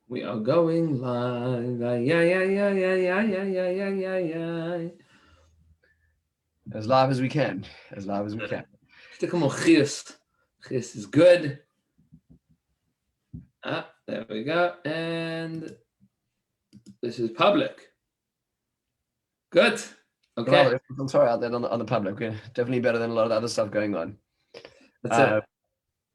We are going live. Yeah, yeah, yeah, yeah, yeah, yeah, yeah, yeah, yeah, yeah. As live as we can. As live as we can. Stick him on Chias. Chias is good. There we go. And this is public. Good. Okay. Well, I'm sorry out there on the public. We're definitely better than a lot of the other stuff going on. That's Uh, it.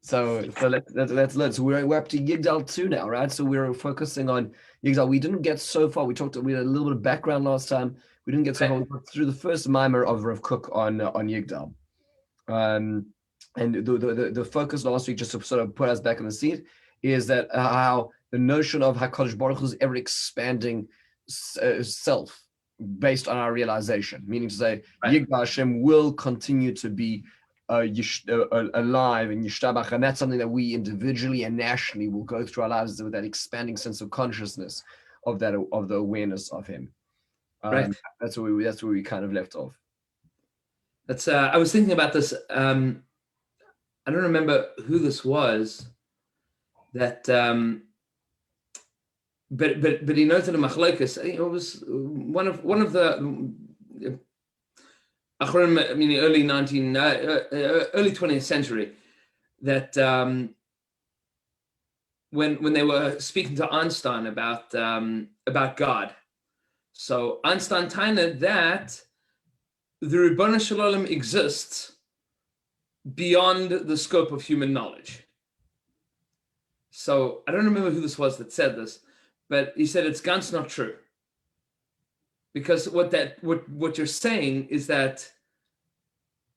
so let's learn. So we're up to Yigdal 2 now, right? So we're focusing on Yigdal. We didn't get so far. We had a little bit of background last time. We didn't get so far. We got through the first mimer of Rav Kook on Yigdal. And the focus last week, just to sort of put us back in the seat, is that how the notion of HaKadosh Baruch Hu's ever expanding self based on our realization, meaning to say, Right. Yigdal Hashem will continue to be alive and Yishtabach, and that's something that we individually and nationally will go through our lives with that expanding sense of consciousness of the awareness of Him. Right. That's where we kind of left off. That's. I was thinking about this. I don't remember who this was. That. But he noted a machlokes. It was one of the. I mean, the early 20th century, that when they were speaking to Einstein about God. So Einstein tained that the Ribono Shel Olam exists beyond the scope of human knowledge. So I don't remember who this was that said this, but he said it's ganz not true. Because what you're saying is that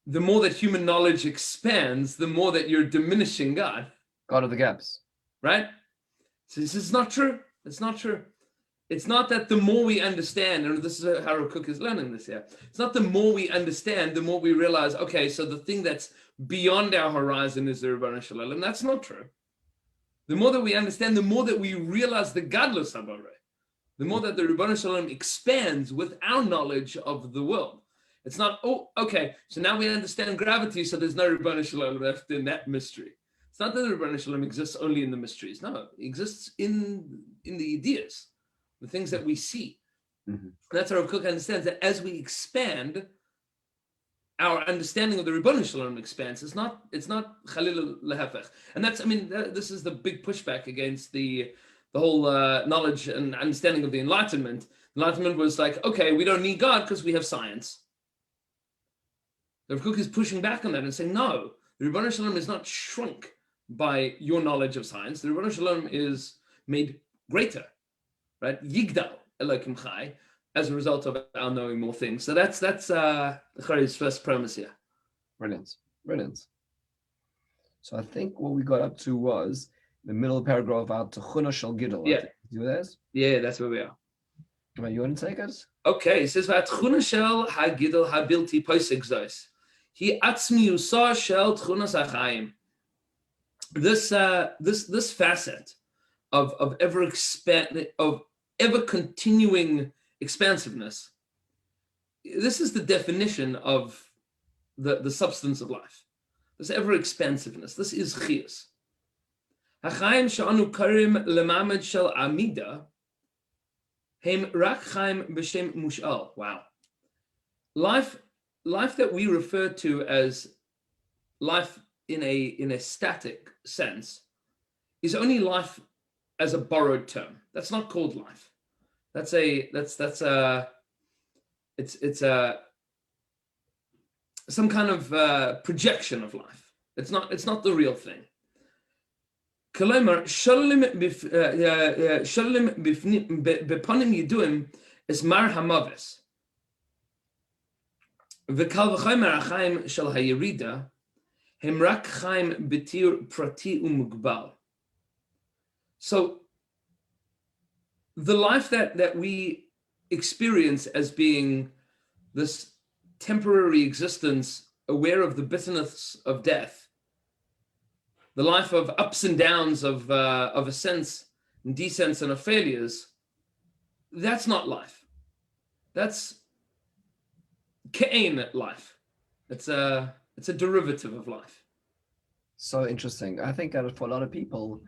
the more that human knowledge expands, the more that you're diminishing God. God of the gaps. Right? So this is not true. It's not true. It's not that the more we understand, and this is how Rav Kook is learning this here. It's not the more we understand, the more we realize, okay, so the thing that's beyond our horizon is the Ribono Shel Olam. That's not true. The more that we understand, the more that we realize the Gadlus Haboreh, the more that the Ribono Shel Olam expands with our knowledge of the world. It's not, oh, okay, so now we understand gravity, so there's no Ribono Shel Olam left in that mystery. It's not that the Ribono Shel Olam exists only in the mysteries. No, it exists in the ideas, the things that we see. Mm-hmm. That's how Rav Kook understands that as we expand, our understanding of the Ribono Shel Olam expands. It's not Chalil lehefech. And that's, I mean, this is the big pushback against the whole knowledge and understanding of the Enlightenment. Enlightenment was like, okay, we don't need God because we have science. Rav Kook is pushing back on that and saying, no, the Ribono Shel Olam is not shrunk by your knowledge of science. The Ribono Shel Olam is made greater, right? Yigdal Elokim Chai, as a result of our knowing more things. So that's Chari's first premise here. Brilliant. So I think what we got up to was the middle paragraph out to Chuna Shel Gidol. Yeah. See what that is? Yeah, that's where we are. You want to take us? Okay, it says Chuna Shel HaGidol HaBilti Posek Zos. He atzmiusa shel tchunas hachayim. This facet of ever continuing expansiveness. This is the definition of the substance of life. This ever expansiveness. This is chiyus. Hachayim she'anu karim lemamed shel amida hem rak chaim b'shem mushal. Wow. Life that we refer to as life in a static sense is only life as a borrowed term. That's not called life. It's some kind of projection of life. It's not the real thing. Kalemer shalim bepanim yiduim is mar hamaves. V'kal v'chomer achaim shel hayirida hem rak chaim betir prati umugbal. So the life that we experience as being this temporary existence, aware of the bitterness of death, the life of ups and downs of ascents and descents and of failures, that's not life. That's Kain life. It's a derivative of life. So interesting. I think that for a lot of people,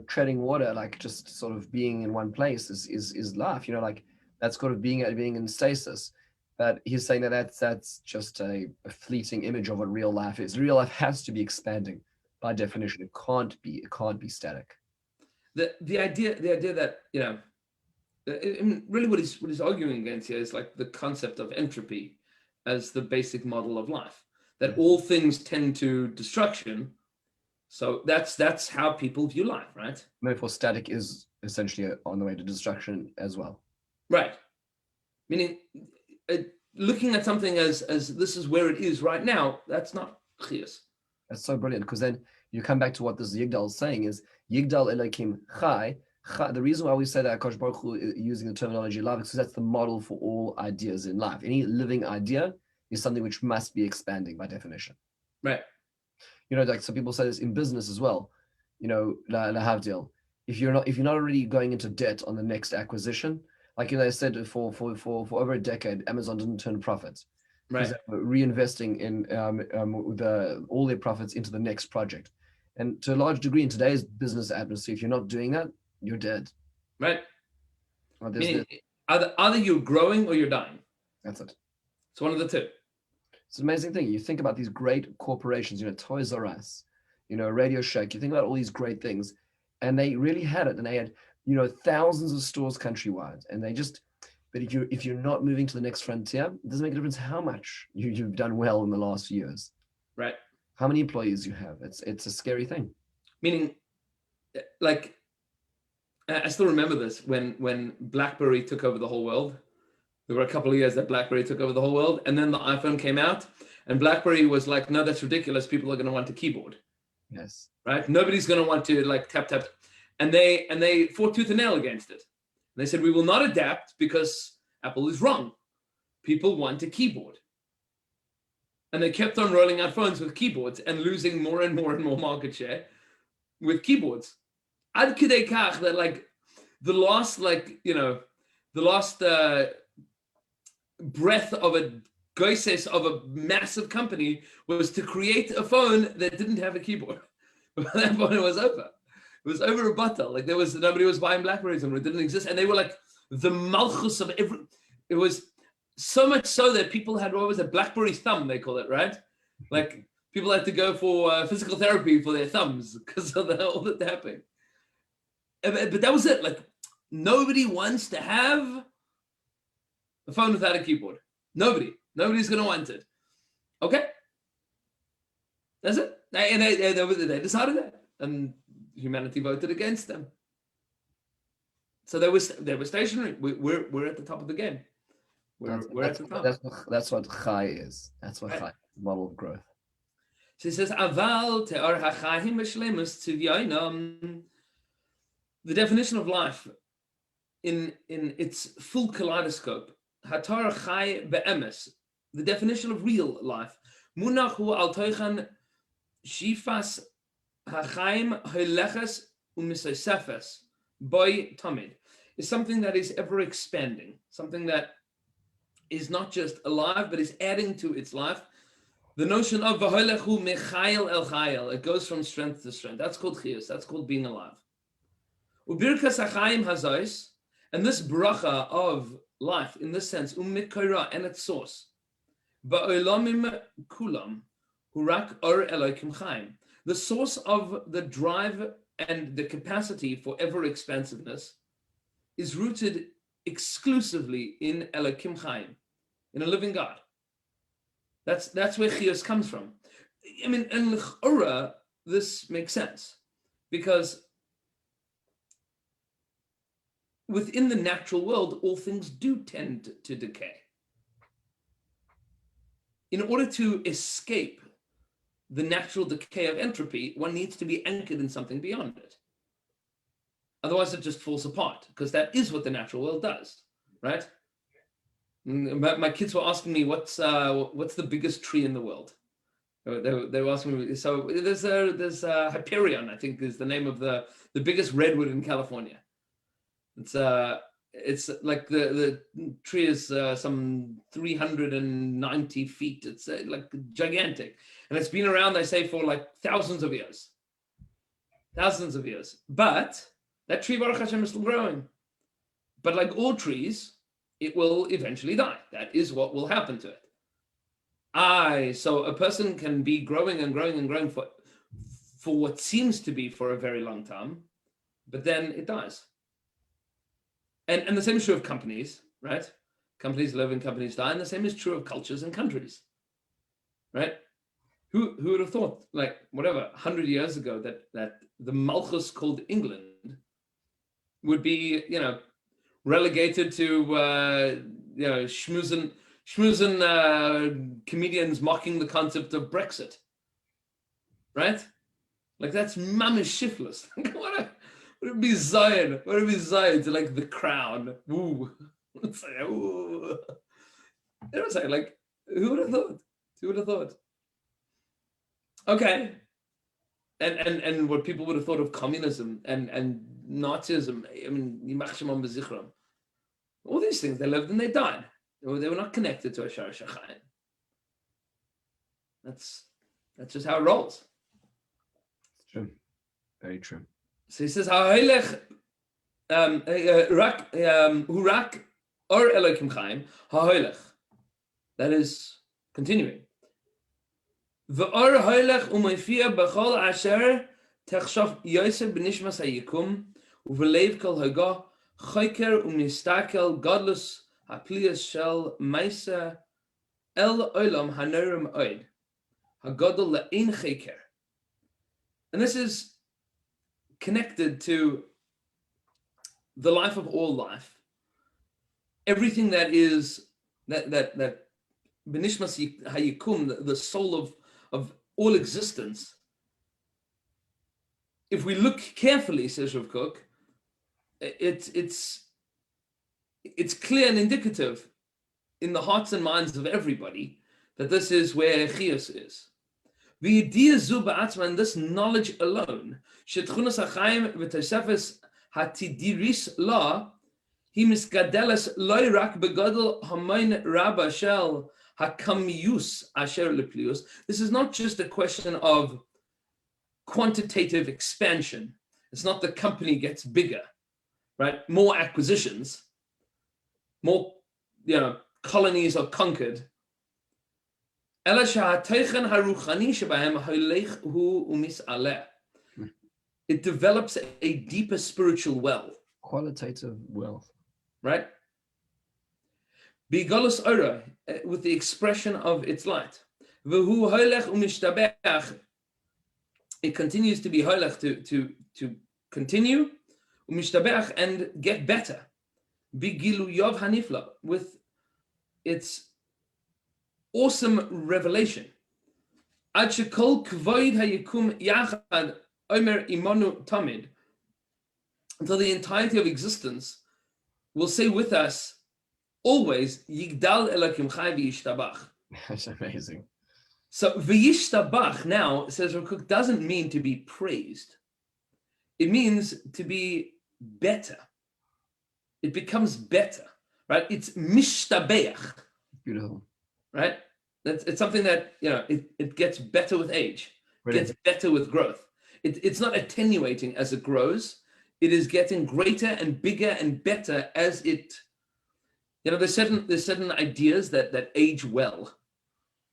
treading water, like just sort of being in one place is life. Like that's sort of being in stasis. But he's saying that that's just a fleeting image of what real life is. Real life has to be expanding by definition. It can't be static. The idea that I mean, really what he's arguing against here is like the concept of entropy as the basic model of life. That all things tend to destruction. So that's how people view life, right? Therefore, static is essentially on the way to destruction as well. Right. Meaning, looking at something as this is where it is right now, that's not chiyus. That's so brilliant, because then you come back to what this Yigdal is saying is Yigdal Elohim Chai. The reason why we say that Akash Baruch Hu using the terminology love is because that's the model for all ideas in life. Any living idea is something which must be expanding by definition. Right. Like some people say this in business as well. Lahavdil. If you're not already going into debt on the next acquisition, like they said for over a decade, Amazon didn't turn profits. Right. Because they were reinvesting in all their profits into the next project. And to a large degree in today's business atmosphere, if you're not doing that, you're dead. Right. Meaning, either you're growing or you're dying. That's it. It's one of the two. It's an amazing thing. You think about these great corporations, Toys R Us, Radio Shack. You think about all these great things, and they really had it. And they had, thousands of stores countrywide. And but if you're not moving to the next frontier, it doesn't make a difference how much you've done well in the last few years. Right. How many employees you have. It's a scary thing. Meaning, like, I still remember this when BlackBerry took over the whole world. There were a couple of years that BlackBerry took over the whole world, and then the iPhone came out, and BlackBerry was like, no, that's ridiculous. People are going to want a keyboard. Yes. Right? Nobody's going to want to like tap. And they fought tooth and nail against it. And they said, we will not adapt because Apple is wrong. People want a keyboard. And they kept on rolling out phones with keyboards and losing more and more and more market share with keyboards. Ad kidei kach that like the last breath of a goises of a massive company was to create a phone that didn't have a keyboard. That phone was over. It was over a bottle. Like nobody was buying Blackberries and it didn't exist. And they were like the malchus of every. It was so much so that people had what was a BlackBerry thumb, they call it, right? Like people had to go for physical therapy for their thumbs because of all the tapping. But that was it. Like nobody wants to have a phone without a keyboard. Nobody's going to want it. Okay. That's it. And they decided that. And humanity voted against them. So they were stationary. We're at the top of the game. We're at the top. That's what Chai is. That's what Chai is, model of growth. So he says, Aval te'or hachayim b'shleimus tivyainam. The definition of life in its full kaleidoscope, hatar chai be'emes, the definition of real life, munach hu al toichan shifas hachayim holeches u'misosefes boy tamid, is something that is ever expanding, something that is not just alive but is adding to its life. The notion of v'holechu mechayel el chayel, it goes from strength to strength. That's called chiyus. That's called being alive. Ubirkas hachayim hazos, and this bracha of life in this sense, umikora, and its source, ba'olamim kulam, hurak or elokim chaim, the source of the drive and the capacity for ever expansiveness is rooted exclusively in elokim chaim, in a living God. That's where chiyus comes from. I mean, in l'chora, this makes sense because within the natural world, all things do tend to decay. In order to escape the natural decay of entropy, one needs to be anchored in something beyond it. Otherwise, it just falls apart, because that is what the natural world does, right? My kids were asking me, what's the biggest tree in the world? They were asking me. So there's Hyperion, I think, is the name of the biggest redwood in California. It's like the tree is some 390 feet. It's like gigantic, and it's been around, they say, for like thousands of years. thousands of years. But that tree, Baruch Hashem, is still growing. But like all trees, it will eventually die. That is what will happen to it. So a person can be growing and growing and growing for what seems to be for a very long time, but then it dies. And the same is true of companies, right? Companies live and companies die, and the same is true of cultures and countries, right? Who would have thought, like, whatever, 100 years ago, that the Malchus called England would be, relegated to, schmoozen comedians mocking the concept of Brexit, right? Like, that's mamish shiftless. What would it be Zion? What would it be Zion to, like, the crown? Ooh. It's like, ooh. It was like, who would have thought? Who would have thought? Okay. And what people would have thought of communism and Nazism, I mean, all these things, they lived and they died. They were not connected to a Sharash HaChaim. That's just how it rolls. It's true. Very true. So he says, Ha'oilech hurak or Elokim Chaim, ha'oilech. That is continuing. V'or ha'oilech u'mayfia b'chol asher techshav Yosef b'nishmas hayikum u'v'leiv kol hagah choker u'mistakel godlus ha'pliyas shel maisa el olam ha'norim oid ha'godol la'in choker. And this is connected to the life of all life. Everything that is that benishmas hayikum, the soul of all existence. If we look carefully, says Rav Kook, it's clear and indicative in the hearts and minds of everybody that this is where Chios is. The idea zu ba'atzma, and this knowledge alone, shetchunas hachaim v'tosefes hatidiris la, he misgadelas loy rak begadol hamoin rabba shel hakamiyus asher leplius. This is not just a question of quantitative expansion. It's not the company gets bigger, right? More acquisitions, more, colonies are conquered. It develops a deeper spiritual well. Qualitative wealth. Right? Bigolus ora, with the expression of its light. It continues to be hoilech, to continue, and get better. Bigiluyov hanifla, with its awesome revelation. Ad shekol kvoid hayikum yachad omer imanu tamid, until the entirety of existence will say with us always, Yigdal Elokim Chai v'yishtabach. That's amazing. So v'yishtabach now, says Rav Kook, doesn't mean to be praised. It means to be better. It becomes better, right? It's mishtabeach. Beautiful. Right? It's something that, it gets better with age. Brilliant. Gets better with growth. It's not attenuating as it grows. It is getting greater and bigger and better as it, there's certain ideas that age well.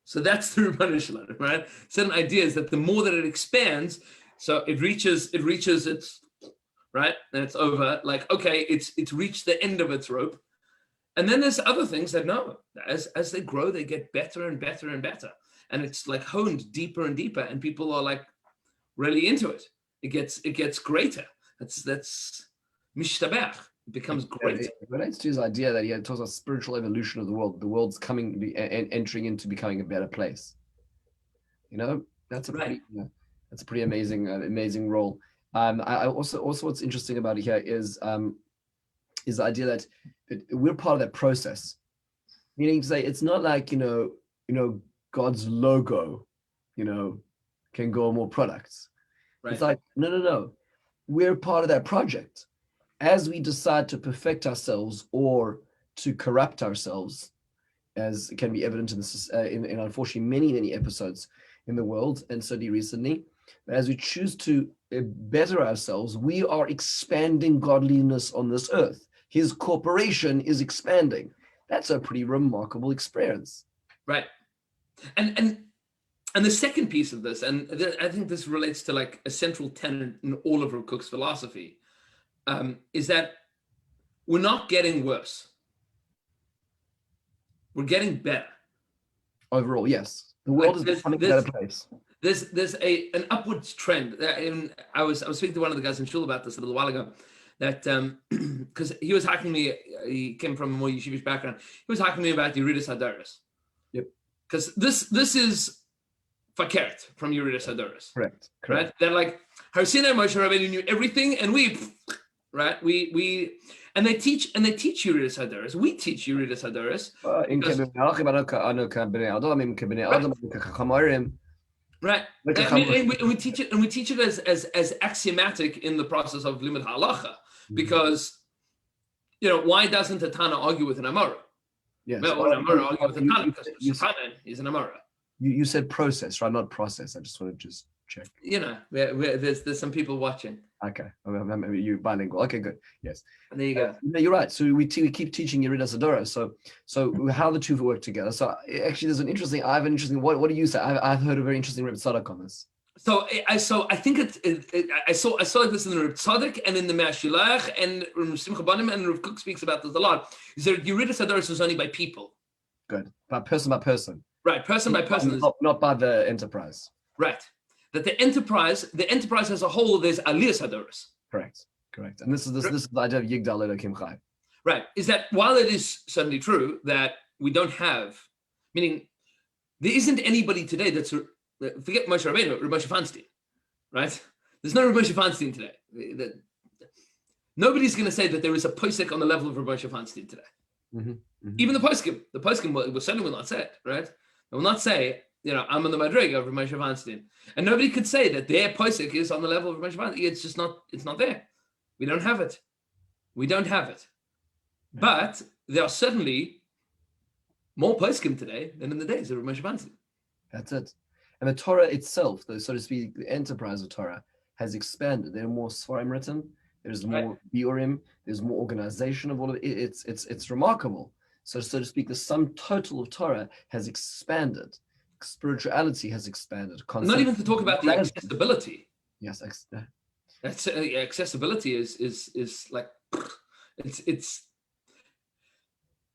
So that's the Rebbeinu Shalom, right? Certain ideas that the more that it expands, so it reaches its, right? And it's over, like, okay, it's reached the end of its rope. And then there's other things that no, as they grow, they get better and better and better. And it's like honed deeper and deeper, and people are like really into it. It gets greater. That's mishtabach. It becomes great. It relates to his idea that he talks about spiritual evolution of the world. The world's entering into becoming a better place. That's a pretty amazing role. I also what's interesting about it here is the idea that we're part of that process. Meaning to say, it's not like God's logo, can go more products. Right. It's like no. We're part of that project. As we decide to perfect ourselves or to corrupt ourselves, as can be evident in unfortunately many episodes in the world, and certainly recently, But as we choose to better ourselves, we are expanding godliness on this earth. His corporation is expanding. That's a pretty remarkable experience. Right. And the second piece of this, and I think this relates to like a central tenet in all of Rav Kook's philosophy, is that we're not getting worse. We're getting better. Overall, yes. The world is becoming a better place. There's an upwards trend. I was speaking to one of the guys in shul about this a little while ago, that because he was hacking me. He came from a more yeshivish background. He was hacking me about Yeridus Hadaras. Yep. Because this is fakert from Yeridus Hadaras. Correct. Right. They're like Har Sinai Moshe Rabbeinu knew everything, and we and they teach Yeridus Hadaras. We teach Yeridus Hadaras. Right. And we teach it as axiomatic in the process of limud halacha, because why doesn't a Tana argue with an Amora? Yes. Well, an Amora argue with a Tana because Tana is an Amora. You said process, right? Not process. I just want to just check. There's some people watching. Okay, you bilingual. Okay, good. Yes. And there you go. No, you're right. So we keep teaching Yeridas Adora. So how the two work together. So actually, there's an interesting. I have an interesting. What do you say? I've heard a very interesting Reb Tzadok on this. So I think I saw like this in the Reb Tzadok and in the Mashilach, and Simcha Banim, and Rav Kook speaks about this a lot. Is that Yeridas Adora was only by people? Good, by person. Right, person by person. Not by the enterprise. Right. That the enterprise as a whole, there's aliyas hadoros. Correct. And this is the idea of Yigdal Elokim Chai. Right. Is that while it is certainly true that we don't have, meaning there isn't anybody today that's, forget Moshe Rabbeinu, Rav Moshe Feinstein, right? There's no Rav Moshe Feinstein today. Nobody's going to say that there is a posek on the level of Rav Moshe Feinstein today. Mm-hmm. Mm-hmm. Even the poskim will certainly not say it, right? They will not say, I'm on the madriga of Rav Moshe Feinstein. And nobody could say that their posik is on the level of Rav Moshe Feinstein. It's just not, it's not there. We don't have it. But there are certainly more poskim today than in the days of Rav Moshe Feinstein. That's it. And the Torah itself, though, so to speak, the enterprise of Torah has expanded. There are more Sfarim written. There's more Biurim. There's more organization of all of it. It's remarkable. So to speak, the sum total of Torah has expanded. Spirituality has expanded. Not even to talk about the accessibility. Yes, that's accessibility is like it's.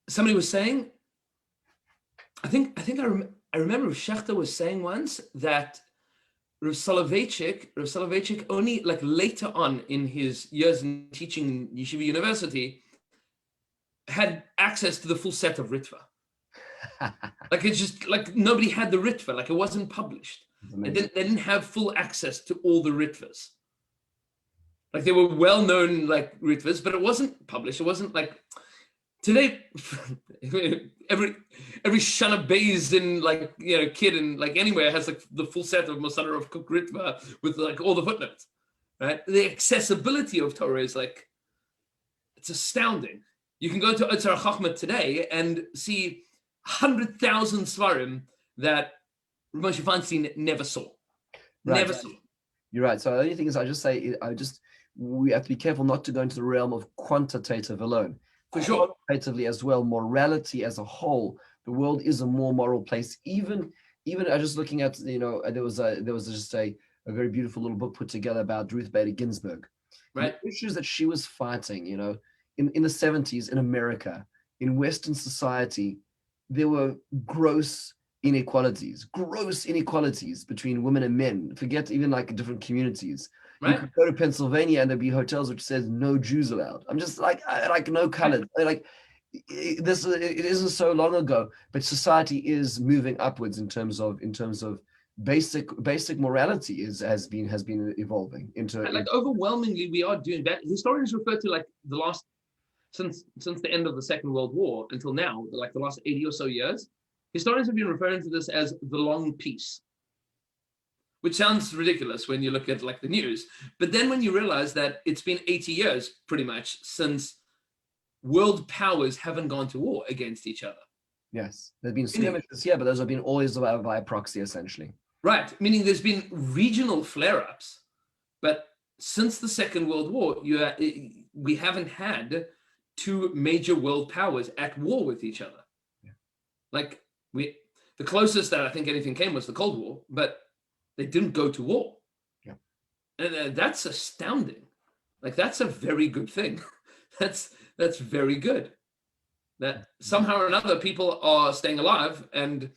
Somebody was saying. I remember Shechter was saying once that Rav Soloveitchik only like later on in his years in teaching Yeshiva University had access to the full set of Ritva. Like it's just like nobody had the Ritva, like it wasn't published. They didn't have full access to all the Ritvas. Like they were well-known like Ritvas, but it wasn't published. It wasn't like today. every Shana Beis in like kid in like anywhere has like the full set of Masana of Kook Ritva with like all the footnotes. Right? The accessibility of Torah is like it's astounding. You can go to Otzar Chachma today and see 100,000 svarim that Moshe Feinstein never saw. Right. Never saw. You're right. So the only thing is, we have to be careful not to go into the realm of quantitative alone. For sure. Qualitatively as well, morality as a whole, the world is a more moral place. Even I just looking at, there was just a very beautiful little book put together about Ruth Bader Ginsburg. Right. The issues that she was fighting, in the 70s in America, in Western society, there were gross inequalities between women and men. Forget even like different communities. Right. You could go to Pennsylvania and there'd be hotels which says no Jews allowed. I'm just like no colored. Like this, it isn't so long ago, but society is moving upwards in terms of basic morality has been evolving into like overwhelmingly we are doing that. Historians refer to like the last since the end of the Second World War until now, like the last 80 or so years, historians have been referring to this as the long peace, which sounds ridiculous when you look at like the news. But then when you realize that it's been 80 years pretty much since world powers haven't gone to war against each other. Yes, there's been skirmishes, but those have been always via proxy essentially. Right, meaning there's been regional flare-ups, but since the Second World War, we haven't had two major world powers at war with each other. Yeah. Like the closest that I think anything came was the Cold War, but they didn't go to war. Yeah. And that's astounding. Like that's a very good thing. That's very good. That somehow or another people are staying alive and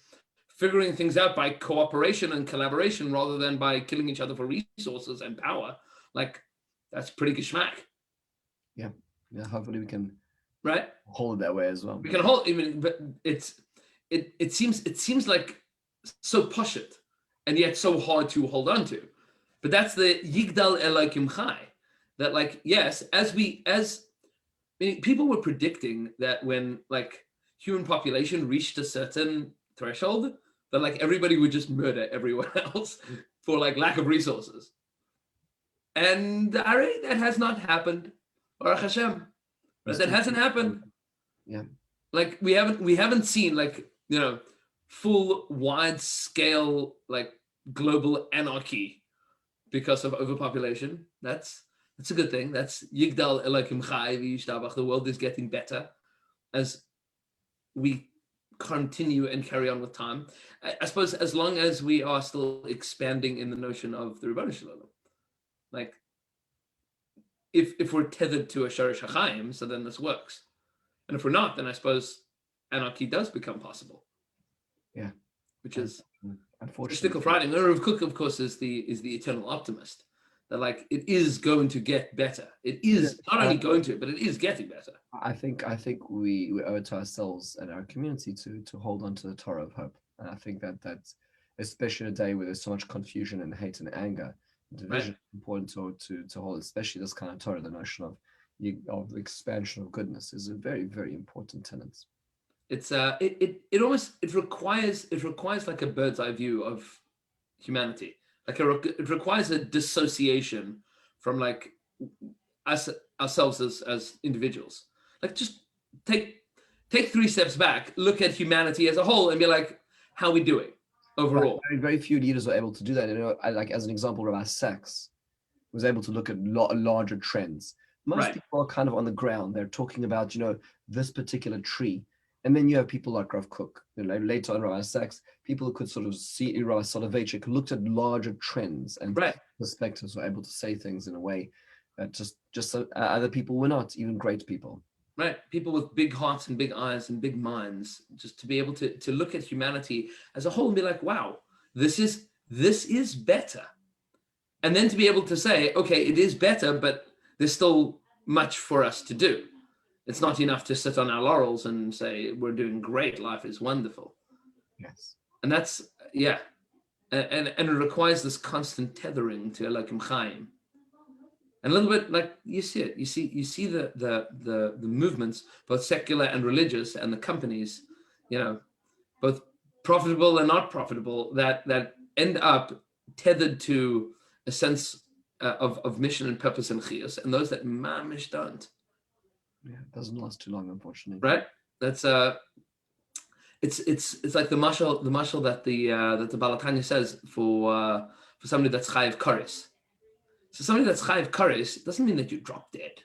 figuring things out by cooperation and collaboration rather than by killing each other for resources and power. Like that's pretty geschmack. Yeah. Hopefully we can hold it that way as well. We can hold even, but it seems like so poshut and yet so hard to hold on to. But that's the Yigdal Elokim Chai. That like yes, people were predicting that when like human population reached a certain threshold, that like everybody would just murder everyone else for like lack of resources. And that has not happened. Baruch Hashem. That hasn't happened. Yeah. Like we haven't seen like, full wide scale like global anarchy because of overpopulation. That's a good thing. That's Yigdal Elokim Chai v'yishtabach. The world is getting better as we continue and carry on with time. I suppose as long as we are still expanding in the notion of the Ribono Shel Olam. Like if we're tethered to a Shorish HaChaim, so then this works. And if we're not, then I suppose anarchy does become possible. Yeah. Which is unfortunately Shtickle Friday. Rav Kook, of course, is the eternal optimist. That like it is going to get better. It is not only going to, but it is getting better. I think we owe it to ourselves and our community to hold on to the Torah of hope. And I think that's especially in a day where there's so much confusion and hate and anger, division, important to hold, especially this kind of Torah, the notion of the expansion of goodness is a very, very important tenet. It's it requires like a bird's eye view of humanity. Like it requires a dissociation from like ourselves as individuals. Like just take 3 steps back, look at humanity as a whole, and be like, how are we doing overall? Very, very few leaders are able to do that. Like as an example, Rabbi Sachs was able to look at larger trends. Most people are kind of on the ground. They're talking about this particular tree. And then you have people like Rav Kook, later on Rabbi Sachs, people who could sort of see Rabbi Soloveitchik, looked at larger trends and perspectives, were able to say things in a way that just other people were not, even great people. Right, people with big hearts and big eyes and big minds, just to be able to look at humanity as a whole and be like, wow, this is better. And then to be able to say, okay, it is better, but there's still much for us to do. It's not enough to sit on our laurels and say, we're doing great, life is wonderful. Yes. And that's, and it requires this constant tethering to Elokim Chaim. And a little bit like you see it, you see the movements, both secular and religious, and the companies, both profitable and not profitable, that end up tethered to a sense of mission and purpose and chiyus, and those that mamish don't. Yeah, it doesn't last too long, unfortunately. Right? That's it's like the mashal that the Baal HaTanya says for somebody that's chayiv kares. So somebody that's chayiv kares doesn't mean that you drop dead,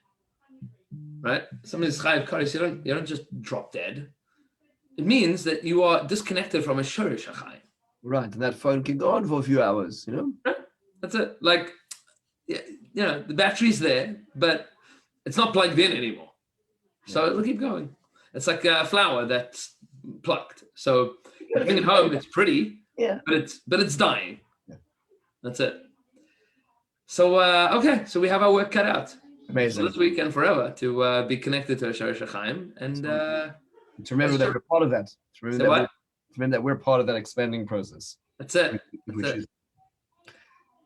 right? Somebody that's chayiv kares, you don't just drop dead. It means that you are disconnected from a shorish hachayim. Right, and that phone can go on for a few hours, Right? That's it. Like, the battery's there, but it's not plugged in anymore. So it'll keep going. It's like a flower that's plucked. So living at home, it's pretty, but it's dying. Yeah. That's it. So so we have our work cut out. Amazing. So this weekend forever to be connected to Shorish HaChaim and to remember that we're part of that. To remember that we're part of that expanding process. That's it.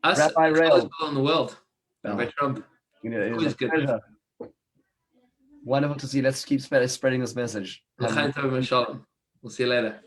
Us, Rabbi Rail in the world. Rabbi Trump. It's good. Wonderful to see. Let's keep spreading this message. We'll see you later.